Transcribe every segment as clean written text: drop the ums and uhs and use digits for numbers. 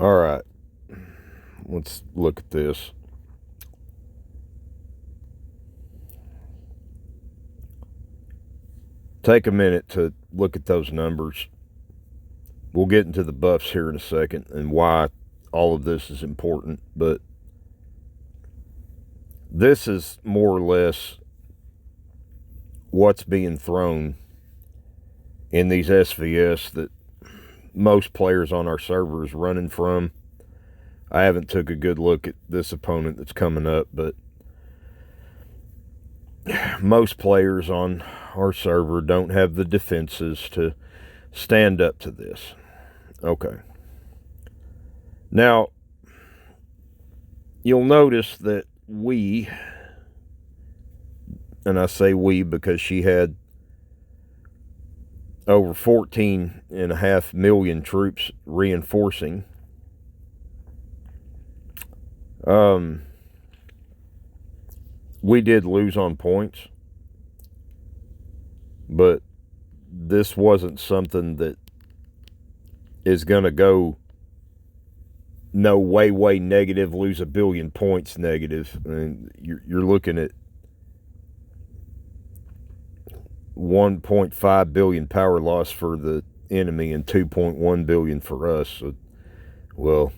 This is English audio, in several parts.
All right, let's look at this. Take a minute to look at those numbers. We'll get into the buffs here in a second and why all of this is important, but this is more or less what's being thrown in these SVS that most players on our server is running from. I haven't took a good look at this opponent that's coming up, but most players on our server don't have the defenses to stand up to this. Okay. Now, you'll notice that and I say we because she had over 14.5 million troops reinforcing. We did lose on points, but this wasn't something that is going to go way negative, lose 1 billion points negative. I mean, you're looking at 1.5 billion power loss for the enemy and 2.1 billion for us. So, well,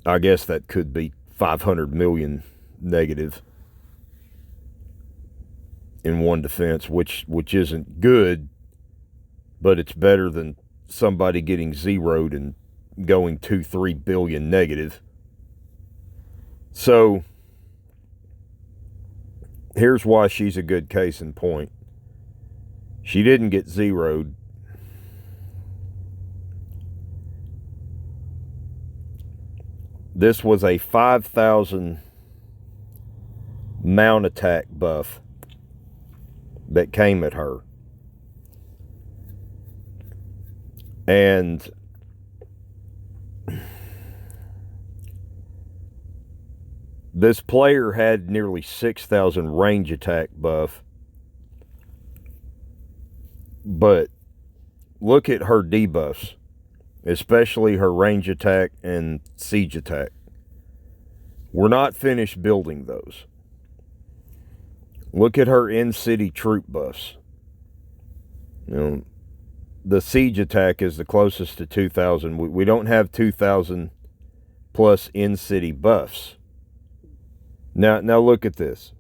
I guess that could be 500 million negative in one defense, which isn't good, but it's better than somebody getting zeroed and going 2-3 billion negative. So here's why she's a good case in point. She didn't get zeroed. This was a 5,000 mount attack buff that came at her. And this player had nearly 6,000 range attack buff. But look at her debuffs, especially her range attack and siege attack. We're not finished building those. Look at her in-city troop buffs. You know, the siege attack is the closest to 2,000. We don't have 2,000 plus in-city buffs. Now look at this.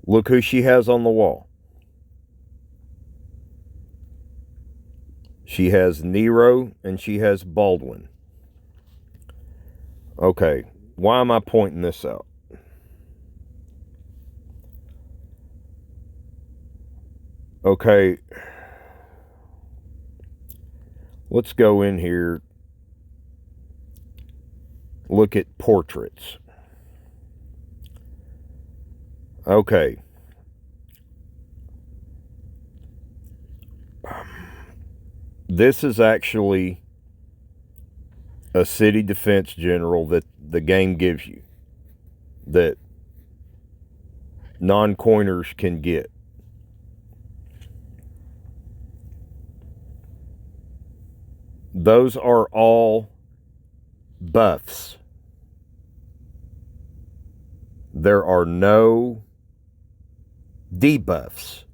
Look who she has on the wall. She has Nero and she has Baldwin. Okay, why am I pointing this out? Okay, let's go in here. Look at portraits. Okay. This is actually a city defense general that the game gives you, that non-coiners can get. Those are all buffs. There are no debuffs.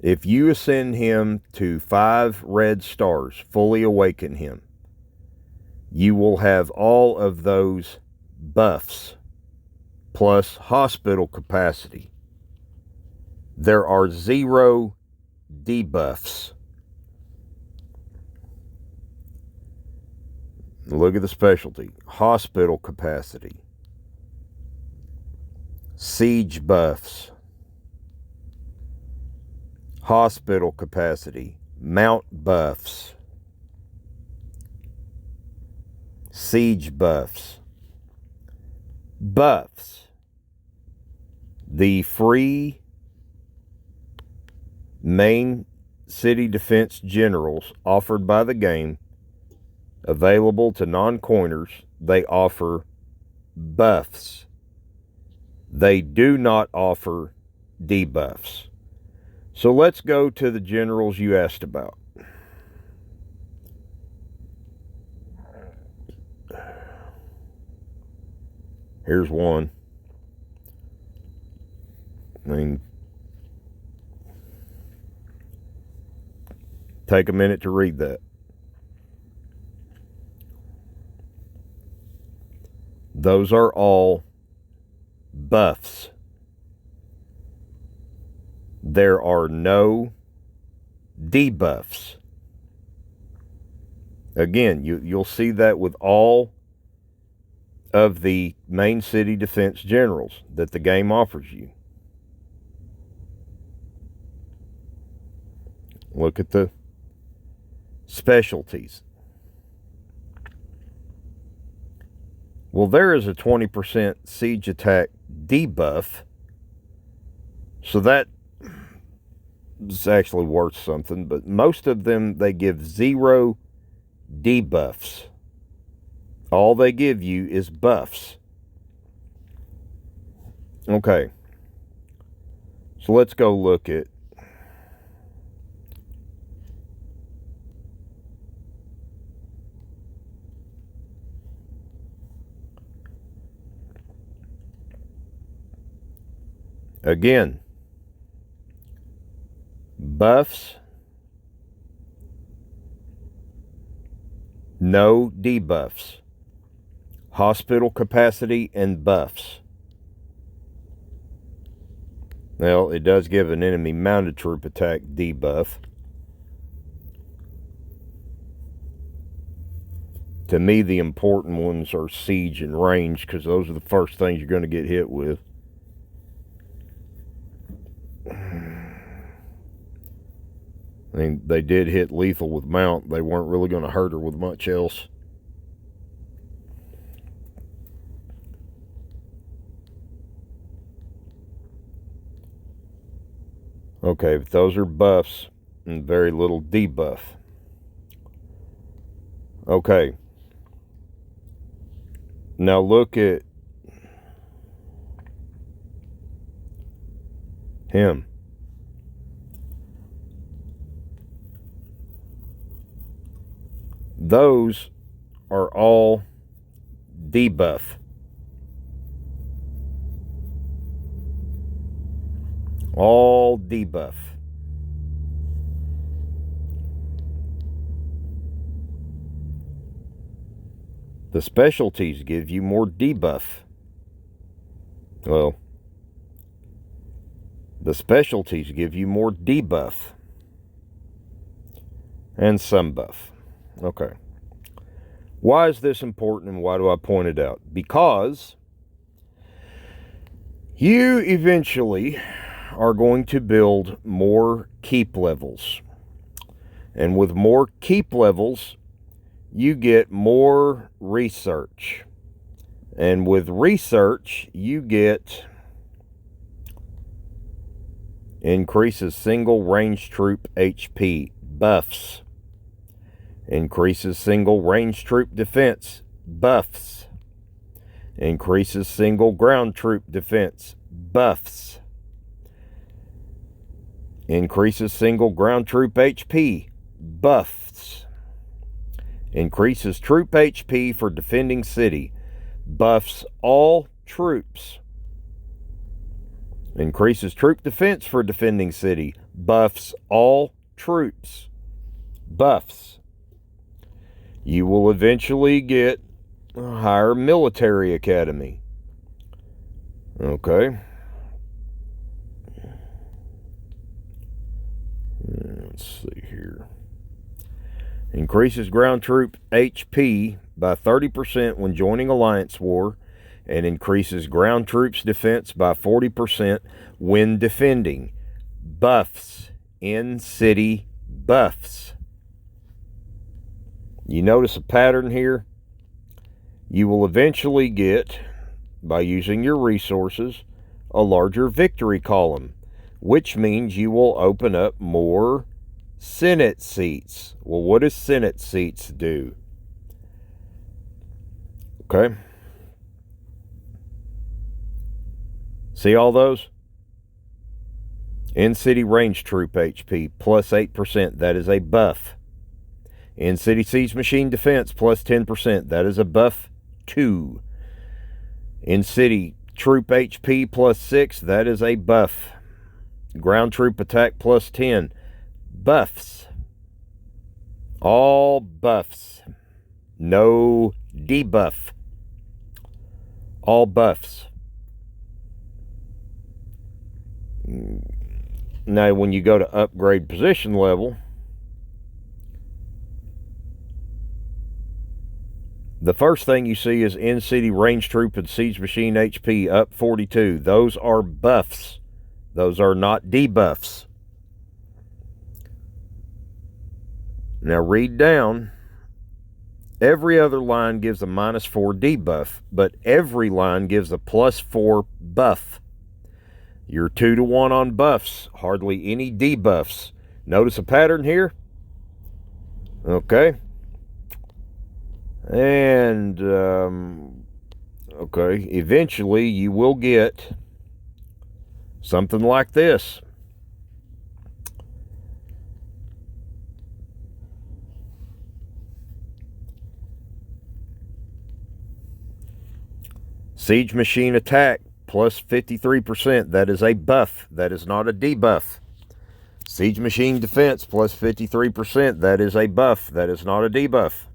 If you ascend him to 5 red stars, fully awaken him, you will have all of those buffs plus hospital capacity. There are 0 debuffs. Look at the specialty. Hospital capacity. Siege buffs. Hospital capacity. Mount buffs. Siege buffs. Buffs. The free main city defense generals offered by the game, available to non-coiners, they offer buffs. They do not offer debuffs. So let's go to the generals you asked about. Here's one. I mean, take a minute to read that. Those are all buffs. There are no debuffs. Again, you'll see that with all of the main city defense generals that the game offers you. Look at the specialties. Well, there is a 20% siege attack debuff, so that is actually worth something, but most of them, they give 0 debuffs. All they give you is buffs. Okay. So let's go look at again. Buffs. No debuffs. Hospital capacity and buffs. Well, it does give an enemy mounted troop attack debuff. To me, the important ones are siege and range, because those are the first things you're going to get hit with. I mean, they did hit lethal with mount. They weren't really going to hurt her with much else. Okay, but those are buffs and very little debuff. Okay. Now look at him. Those are all debuff. All debuff. The specialties give you more debuff. Well, the specialties give you more debuff. And some buff. Okay. Why is this important and why do I point it out? Because you eventually are going to build more keep levels. And with more keep levels, you get more research. And with research, you get increases single range troop HP buffs. Increases single range troop defense buffs. Increases single ground troop defense buffs. Increases single ground troop HP buffs. Increases troop HP for defending city. Buffs all troops. Increases troop defense for defending city. Buffs all troops. Buffs. You will eventually get a higher military academy. Okay. Let's see here. Increases ground troop HP by 30% when joining Alliance War, and increases ground troops defense by 40% when defending. Buffs. In-city buffs. You notice a pattern here? You will eventually get, by using your resources, a larger victory column, which means you will open up more Senate seats. Well, what does Senate seats do? Okay. See all those? In-City Range Troop HP plus 8%. That is a buff. In-City Siege Machine Defense plus 10%. That is a buff 2. In-City Troop HP plus 6. That is a buff. Ground Troop Attack plus 10. Buffs. All buffs. No debuff. All buffs. Now, when you go to upgrade position level, the first thing you see is In-City Range Troop and Siege Machine HP up 42. Those are buffs. Those are not debuffs. Now read down. Every other line gives a -4 debuff, but every line gives a +4 buff. You're 2-to-1 on buffs, hardly any debuffs. Notice a pattern here? Okay. And, okay, eventually you will get something like this. Siege Machine Attack plus 53%. That is a buff. That is not a debuff. Siege Machine Defense plus 53%. That is a buff. That is not a debuff.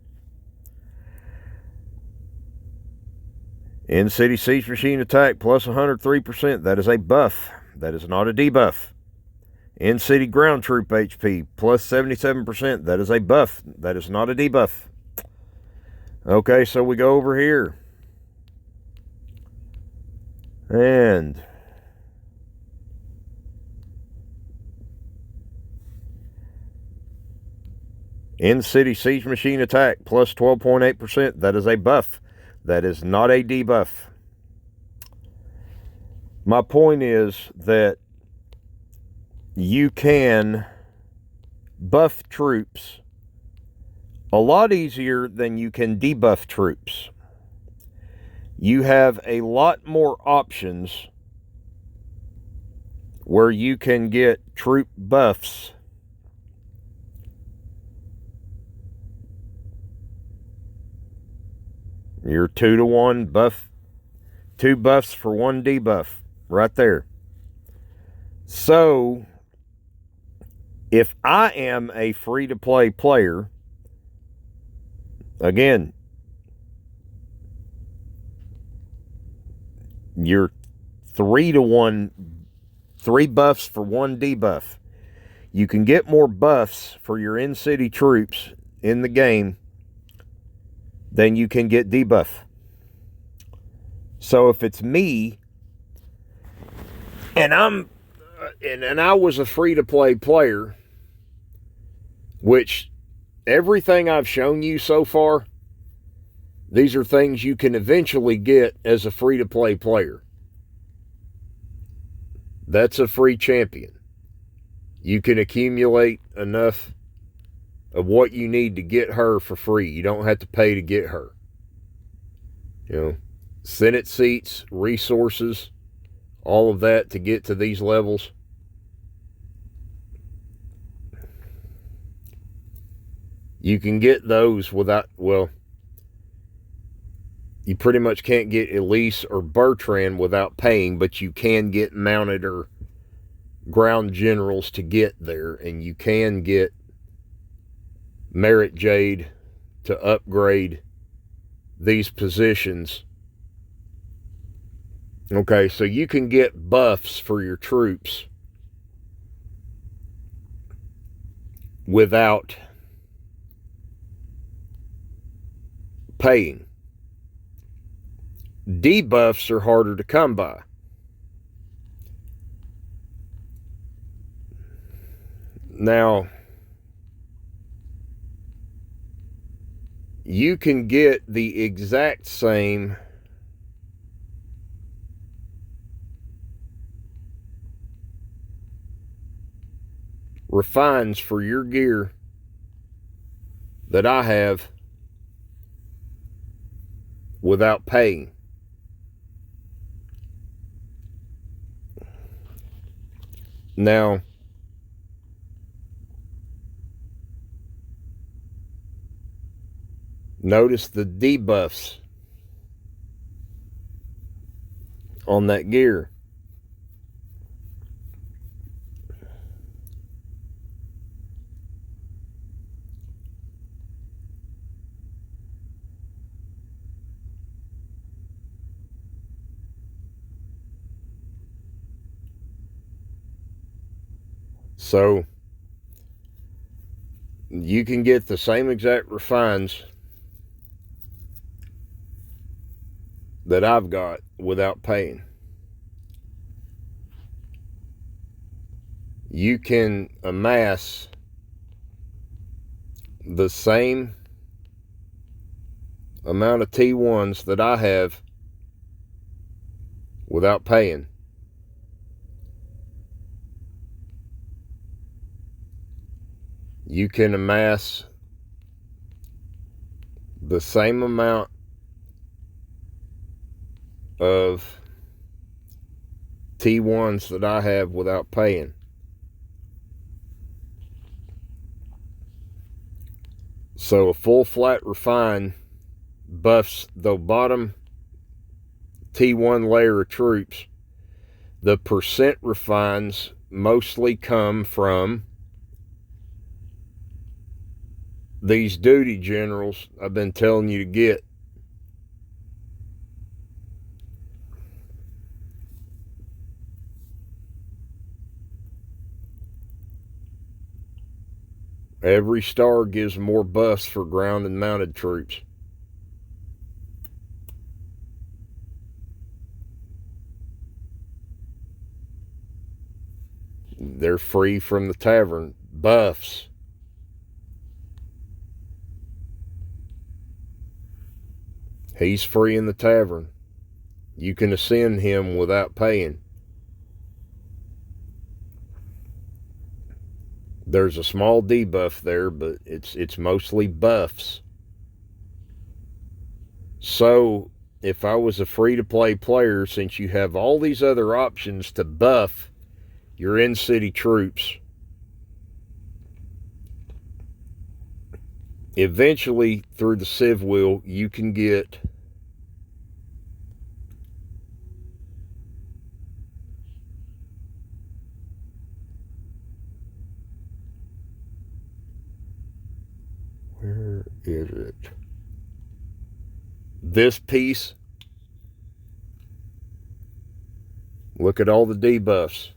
In-City Siege Machine Attack plus 103%. That is a buff. That is not a debuff. In-City Ground Troop HP plus 77%. That is a buff. That is not a debuff. Okay, so we go over here. And In-City Siege Machine Attack plus 12.8%. That is a buff. That is not a debuff. My point is that you can buff troops a lot easier than you can debuff troops. You have a lot more options where you can get troop buffs You're 2-to-1 buff. 2 buffs for 1 debuff. Right there. So, if I am a free-to-play player, again, you're 3-to-1, 3 buffs for 1 debuff. You can get more buffs for your in-city troops in the game than you can get debuff. So if it's me, and I was a free-to-play player, which everything I've shown you so far, these are things you can eventually get as a free-to-play player. That's a free champion. You can accumulate enough of what you need to get her for free. You don't have to pay to get her. You know, Senate seats, resources, all of that to get to these levels. You can get those without, well, you pretty much can't get Elise or Bertrand without paying, but you can get mounted or ground generals to get there, and you can get Merit Jade to upgrade these positions. Okay, so you can get buffs for your troops without paying. Debuffs are harder to come by. Now, you can get the exact same refines for your gear that I have without paying. Now, notice the debuffs on that gear. So you can get the same exact refines that I've got without paying. You can amass the same amount of T1s that I have without paying. You can amass the same amount of T1s that I have without paying. So a full flat refine buffs the bottom T1 layer of troops. The percent refines mostly come from these duty generals I've been telling you to get. Every star gives more buffs for ground and mounted troops. They're free from the tavern. Buffs. He's free in the tavern. You can ascend him without paying. There's a small debuff there, but it's mostly buffs. So, if I was a free-to-play player, since you have all these other options to buff your in-city troops, eventually, through the Civ Wheel, you can get where is it? This piece. Look at all the debuffs.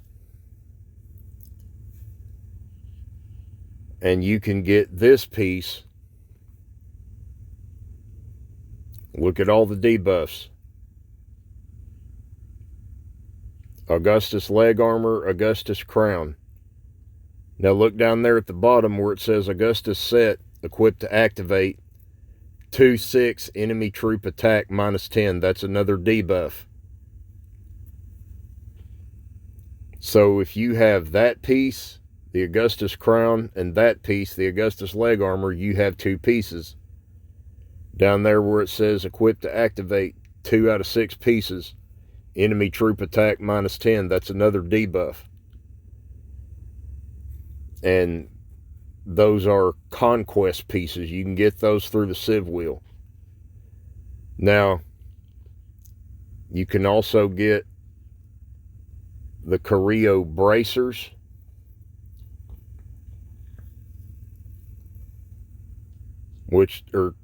And you can get this piece. Look at all the debuffs. Augustus leg armor, Augustus crown. Now look down there at the bottom where it says Augustus set, equipped to activate, 2/6 enemy troop attack -10. That's another debuff. So if you have that piece, the Augustus crown, and that piece, the Augustus leg armor, you have two pieces. Down there where it says equipped to activate, 2 out of 6 pieces, enemy troop attack -10. That's another debuff. And those are conquest pieces. You can get those through the Civ Wheel. Now, you can also get the Carrillo bracers. Which are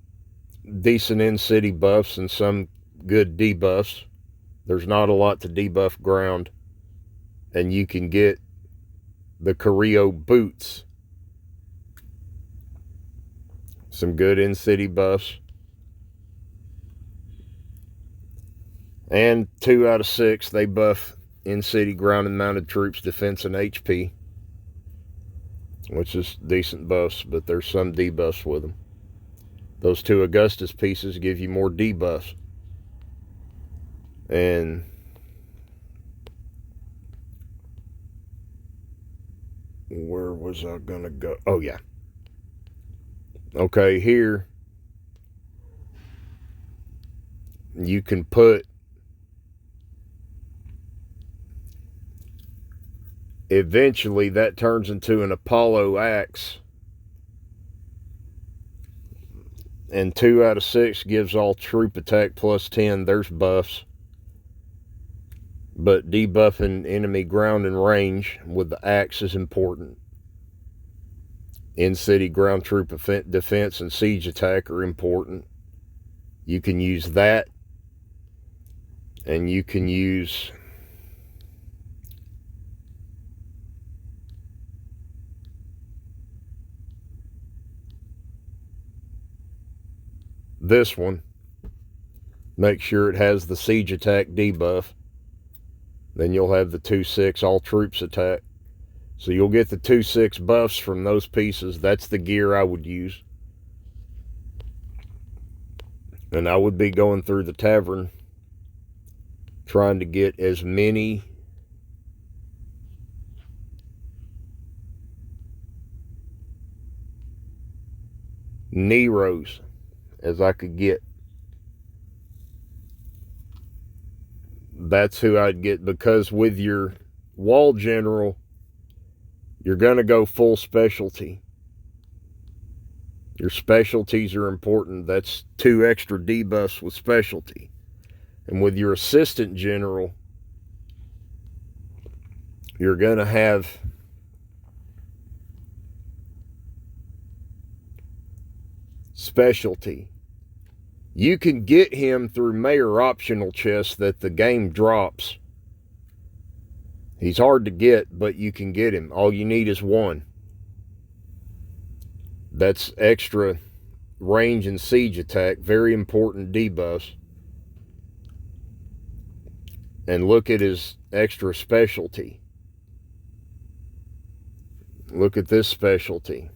decent in-city buffs and some good debuffs. There's not a lot to debuff ground. And you can get the Carrillo boots. Some good in-city buffs. And 2 out of 6, they buff in-city ground and mounted troops defense and HP. Which is decent buffs, but there's some debuffs with them. Those 2 Augustus pieces give you more debuffs. And where was I going to go? Oh, yeah. Okay, here you can put eventually that turns into an Apollo axe. And 2 out of 6 gives all troop attack plus 10. There's buffs. But debuffing enemy ground and range with the axe is important. In-city ground troop defense and siege attack are important. You can use that. And you can use this one. Make sure it has the siege attack debuff. Then you'll have the 2/6 all troops attack. So you'll get the 2/6 buffs from those pieces. That's the gear I would use. And I would be going through the tavern trying to get as many Neros as I could get. That's who I'd get, because with your wall general, you're going to go full specialty. Your specialties are important. That's 2 extra debuffs with specialty. And with your assistant general, you're going to have specialty. You can get him through mayor optional chests that the game drops. He's hard to get, but you can get him. All you need is 1. That's extra range and siege attack. Very important debuffs. And look at his extra specialty. Look at this specialty.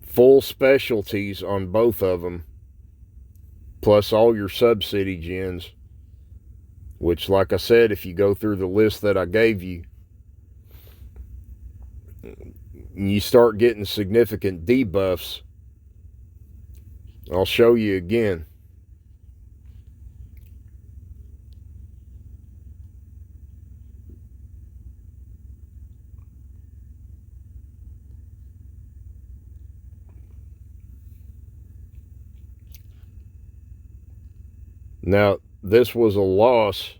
Full specialties on both of them, plus all your sub-city gens, which, like I said, if you go through the list that I gave you, you start getting significant debuffs. I'll show you again. Now, this was a loss,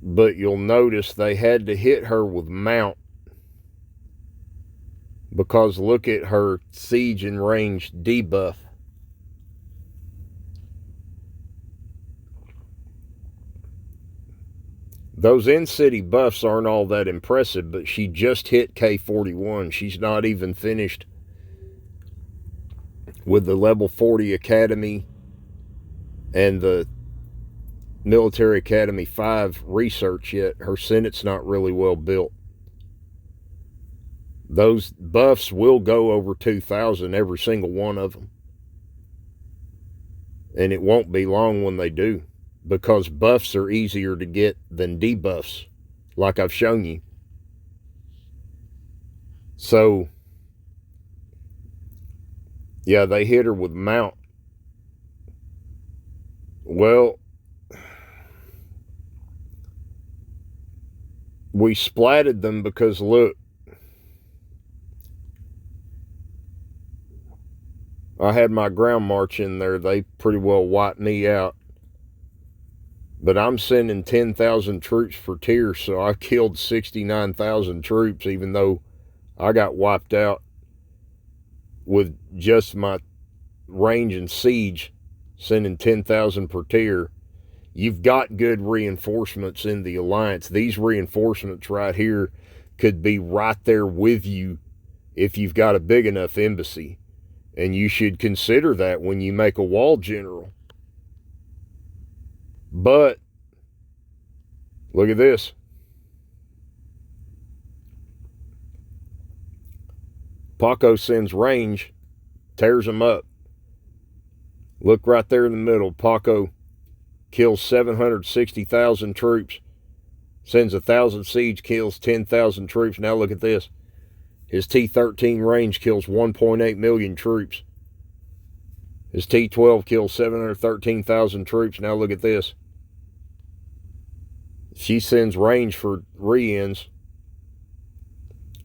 but you'll notice they had to hit her with mount, because look at her siege and range debuff. Those in-city buffs aren't all that impressive, but she just hit K41. She's not even finished with the level 40 academy and the Military Academy 5 research yet. Her Senate's not really well built. Those buffs will go over 2,000, every single one of them. And it won't be long when they do, because buffs are easier to get than debuffs, like I've shown you. So, yeah, they hit her with mount. Well, we splatted them because, look, I had my ground march in there. They pretty well wiped me out. But I'm sending 10,000 troops for tier, so I killed 69,000 troops, even though I got wiped out with just my range and siege, sending 10,000 per tier. You've got good reinforcements in the alliance. These reinforcements right here could be right there with you if you've got a big enough embassy. And you should consider that when you make a wall general. But look at this. Paco sends range, tears them up. Look right there in the middle. Paco kills 760,000 troops, sends 1,000 siege, kills 10,000 troops. Now look at this. His T-13 range kills 1.8 million troops. His T-12 kills 713,000 troops. Now look at this. She sends range for re-ins.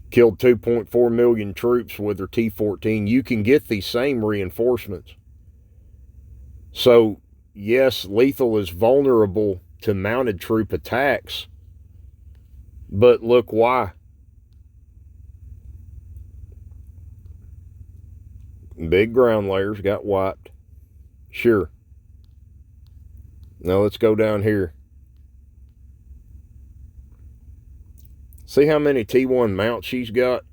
Killed 2.4 million troops with her T-14. You can get these same reinforcements. So, yes, lethal is vulnerable to mounted troop attacks. But look why. Big ground layers got wiped. Sure. Now let's go down here. See how many T1 mounts she's got?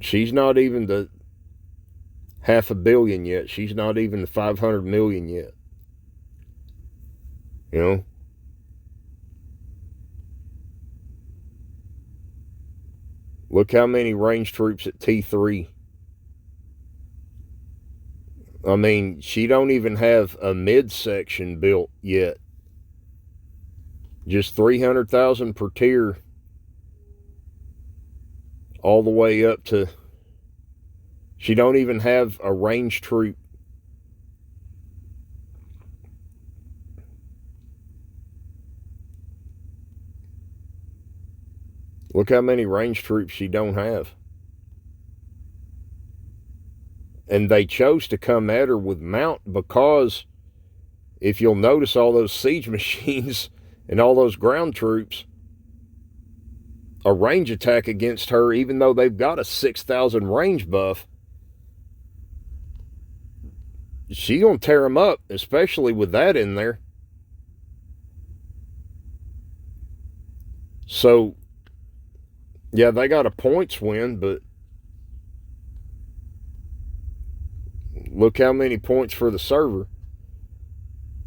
She's not even the 500 million yet. She's not even the 500 million yet. You know? Look how many range troops at T3. I mean, she don't even have a midsection built yet. Just 300,000 per tier. All the way up to... She don't even have a range troop. Look how many range troops she don't have. And they chose to come at her with mount because if you'll notice all those siege machines and all those ground troops, a range attack against her, even though they've got a 6,000 range buff, she's going to tear them up, especially with that in there. So, yeah, they got a points win, but look how many points for the server.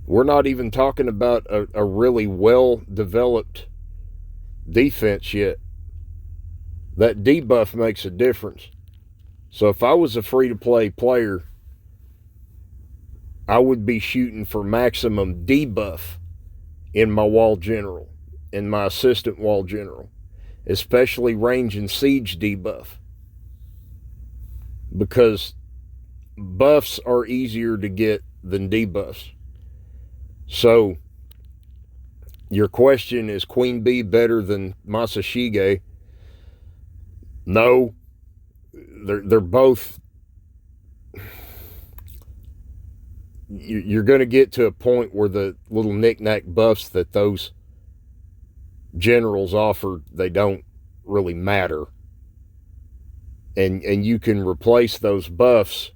We're not even talking about a really well-developed defense yet. That debuff makes a difference. So if I was a free-to-play player, I would be shooting for maximum debuff in my wall general, in my assistant wall general, especially range and siege debuff. Because buffs are easier to get than debuffs. So, your question is Queen Bee better than Masashige? No. They're both... You're going to get to a point where the little knick-knack buffs that those generals offer, they don't really matter. And you can replace those buffs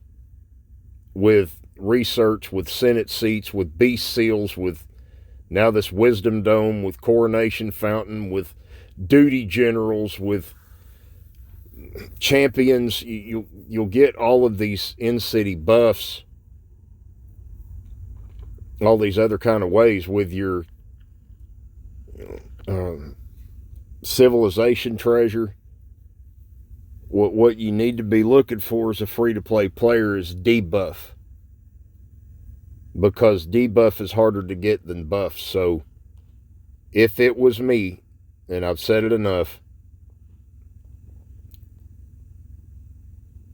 with research, with Senate seats, with beast seals, with now this wisdom dome, with coronation fountain, with duty generals, with champions. You'll get all of these in-city buffs, all these other kind of ways with your civilization treasure. What you need to be looking for as a free-to-play player is debuff. Because debuff is harder to get than buff. So, if it was me, and I've said it enough,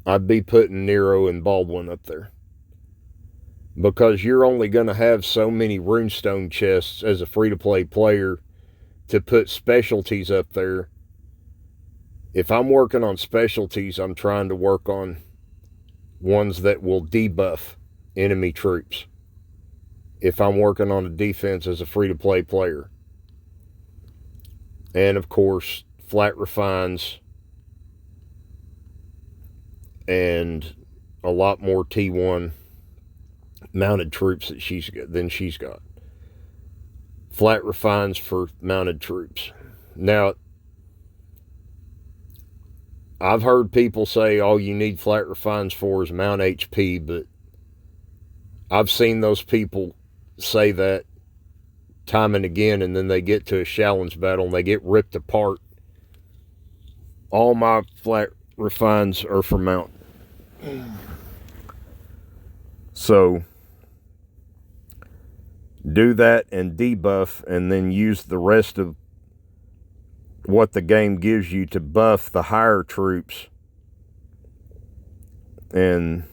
I'd be putting Nero and Baldwin up there. Because you're only going to have so many runestone chests as a free-to-play player to put specialties up there. If I'm working on specialties, I'm trying to work on ones that will debuff enemy troops. If I'm working on a defense as a free-to-play player. And, of course, flat refines and a lot more T1 mounted troops than she's got. Flat refines for mounted troops. Now, I've heard people say all you need flat refines for is mount HP, but I've seen those people say that time and again, and then they get to a challenge battle and they get ripped apart. All my flat refines are for mount. So, do that and debuff, and then use the rest of what the game gives you to buff the higher troops. And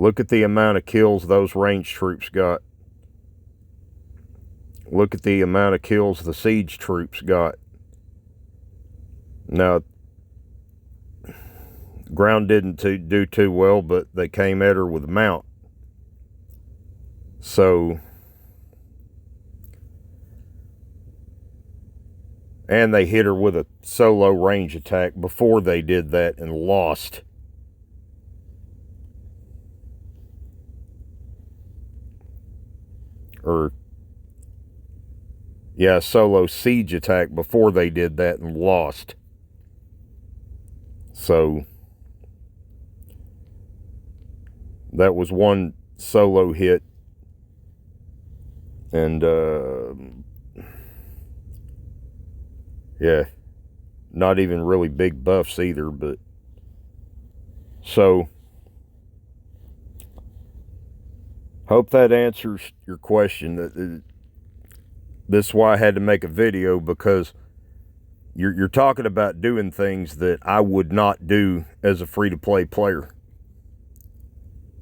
Look at the amount of kills those range troops got. Look at the amount of kills the siege troops got. Now, ground didn't do too well, but they came at her with mount. So, and they hit her with a solo range attack before they did that and lost. Or, yeah, solo siege attack before they did that and lost. So, that was one solo hit. And, yeah, not even really big buffs either, but, so, hope that answers your question. This is why I had to make a video, because you're talking about doing things that I would not do as a free-to-play player.